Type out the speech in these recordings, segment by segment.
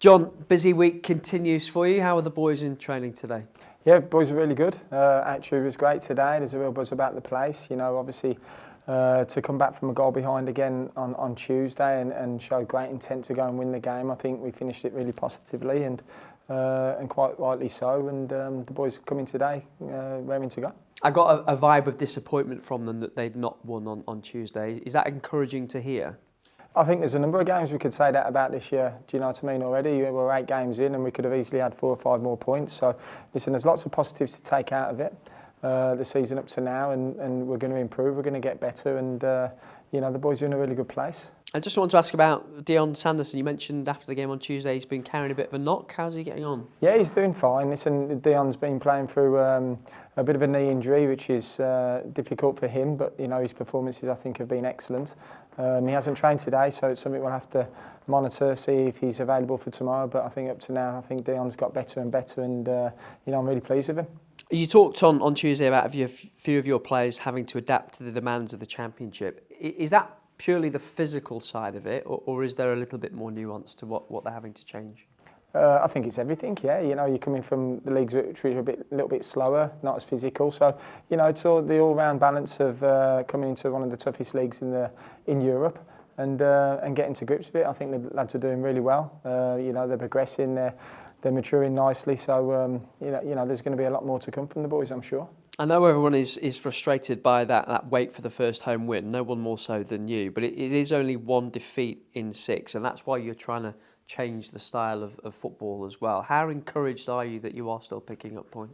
John, busy week continues for you. How are the boys in training today? Yeah, boys are really good. Actually, it was great today. There's a real buzz about the place. You know, obviously, to come back from a goal behind again on Tuesday and show great intent to go and win the game. I think we finished it really positively and quite rightly so. And the boys coming today, raring to go. I got a vibe of disappointment from them that they'd not won on Tuesday. Is that encouraging to hear? I think there's a number of games we could say that about this year. Do you know what I mean already? We're 8 games in and we could have easily had 4 or 5 more points. So, listen, there's lots of positives to take out of it. The season up to now, and we're going to improve, we're going to get better, and you know, the boys are in a really good place. I just want to ask about Dion Sanderson. You mentioned after the game on Tuesday he's been carrying a bit of a knock. How's he getting on? Yeah, he's doing fine. Listen, Dion's been playing through a bit of a knee injury, which is difficult for him, but you know, his performances I think have been excellent. He hasn't trained today, so it's something we'll have to monitor, see if he's available for tomorrow. But I think up to now, I think Dion's got better and better, and you know, I'm really pleased with him. You talked on Tuesday about a few of your players having to adapt to the demands of the Championship. Is that purely the physical side of it, or is there a little bit more nuance to what they're having to change? I think it's everything, yeah. You know, you're coming from the leagues which are a little bit slower, not as physical. So, you know, it's all the all-round balance of coming into one of the toughest leagues in Europe and getting to grips with it. I think the lads are doing really well. You know, they're progressing, they're maturing nicely. So, you know, there's going to be a lot more to come from the boys, I'm sure. I know everyone is frustrated by that wait for the first home win. No one more so than you, but it is only 1 defeat in 6, and that's why you're trying to change the style of football as well. How encouraged are you that you are still picking up points?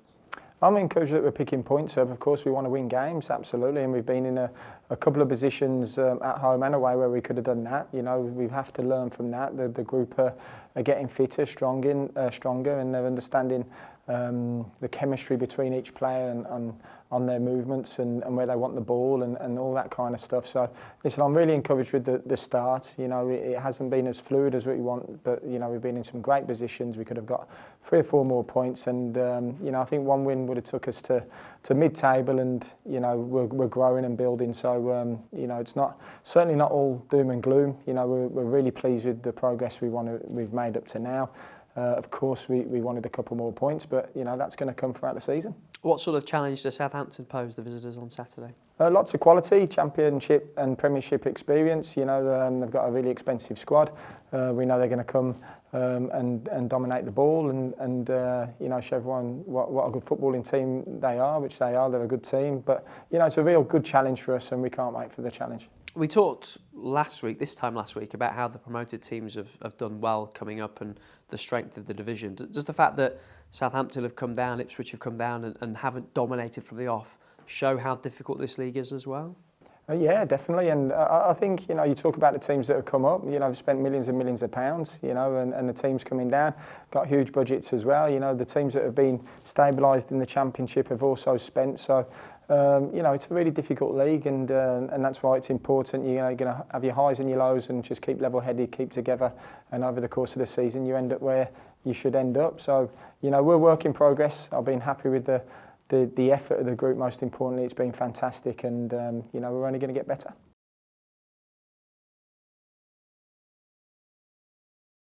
I'm encouraged that we're picking points up. Of course, we want to win games, absolutely, and we've been in a couple of positions at home and away where we could have done that. You know, we have to learn from that. The group are getting fitter, stronger, and they're understanding the chemistry between each player and on their movements and where they want the ball and all that kind of stuff. So, listen, I'm really encouraged with the start. You know, it hasn't been as fluid as we want, but, you know, we've been in some great positions. We could have got 3 or 4 more points, and, you know, I think 1 win would have took us to mid-table, and, you know, we're growing and building. So, you know, it's certainly not all doom and gloom. You know, we're really pleased with the progress we've made up to now. Of course, we wanted a couple more points, but, you know, that's going to come throughout the season. What sort of challenge does Southampton pose the visitors on Saturday? Lots of quality, Championship and Premiership experience. You know, they've got a really expensive squad. We know they're going to come and dominate the ball and you know, show everyone what a good footballing team they are, which they are. They're a good team. But, you know, it's a real good challenge for us, and we can't wait for the challenge. We talked this time last week, about how the promoted teams have done well coming up and the strength of the division. Does the fact that Southampton have come down, Ipswich have come down and haven't dominated from the off show how difficult this league is as well? Yeah, definitely. And I think, you know, you talk about the teams that have come up, you know, have spent millions and millions of pounds, you know, and the teams coming down got huge budgets as well. You know, the teams that have been stabilised in the Championship have also spent. So, you know, it's a really difficult league, and that's why it's important. You know, you're going to have your highs and your lows, and just keep level-headed, keep together, and over the course of the season, you end up where you should end up. So, you know, we're work in progress. I've been happy with the effort of the group. Most importantly, it's been fantastic, and you know, we're only going to get better.